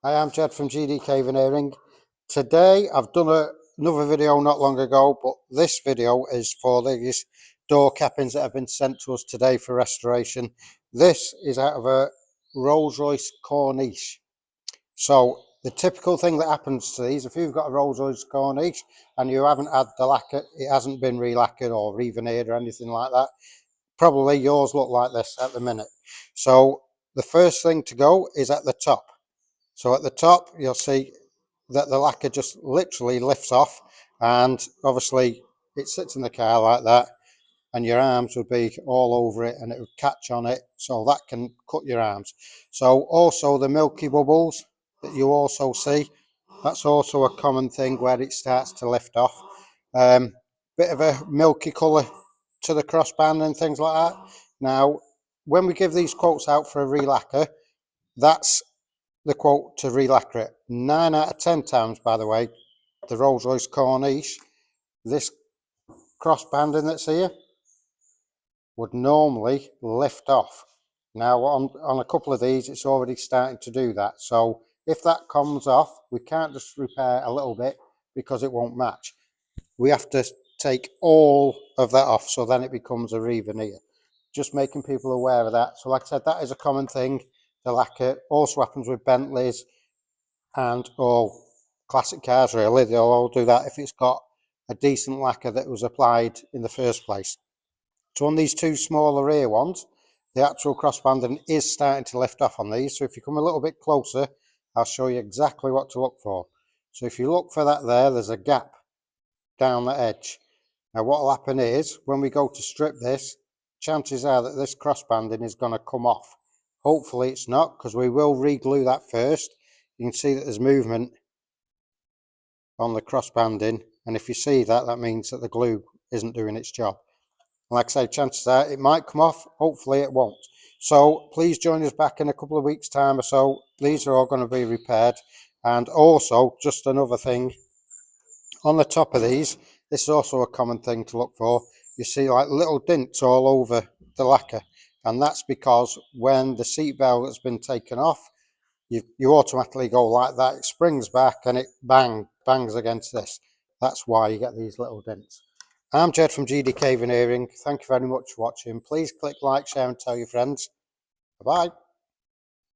I am Jed from GDK Veneering. Today I've done another video not long ago, but this video is for these door cappings that have been sent to us today for restoration. This is out of a Rolls-Royce cornice. So the typical thing that happens to these, if you've got a Rolls-Royce cornice and you haven't had the lacquer, it hasn't been re-lacquered or re-veneered or anything like that, probably yours look like this at the minute. So the first thing to go is at the top. So at the top, you'll see that the lacquer just literally lifts off, and obviously it sits in the car like that, and your arms would be all over it and it would catch on it, so that can cut your arms. So also the milky bubbles that you also see, that's also a common thing where it starts to lift off. Bit of a milky colour to the crossband and things like that. Now, when we give these quotes out for a re-lacquer, that's the quote to re-lacquer it. 9 out of 10 times, by the way, the Rolls-Royce cornice, this crossbanding that's here would normally lift off. Now on a couple of these it's already starting to do that, so if that comes off, we can't just repair a little bit because it won't match. We have to take all of that off, so then it becomes a re-veneer. Just making people aware of that. So like I said, that is a common thing. The lacquer also happens with Bentleys and all classic cars, really. They'll all do that if it's got a decent lacquer that was applied in the first place. So on these two smaller rear ones, the actual crossbanding is starting to lift off on these. So if you come a little bit closer, I'll show you exactly what to look for. So if you look for that there's a gap down the edge. Now what will happen is, when we go to strip this, chances are that this crossbanding is going to come off. Hopefully it's not, because we will re-glue that first. You can see that there's movement on the crossbanding, and if you see that, that means that the glue isn't doing its job. Like I say, chances are it might come off, hopefully it won't. So please join us back in a couple of weeks time or so. These are all going to be repaired. And also, just another thing, on the top of these, this is also a common thing to look for. You see like little dints all over the lacquer, and that's because when the seat belt has been taken off, you automatically go like that, it springs back and it bangs against this. That's why you get these little dents. I'm Jed from GDK Veneering. Thank you very much for watching. Please click like, share and tell your friends. Bye bye.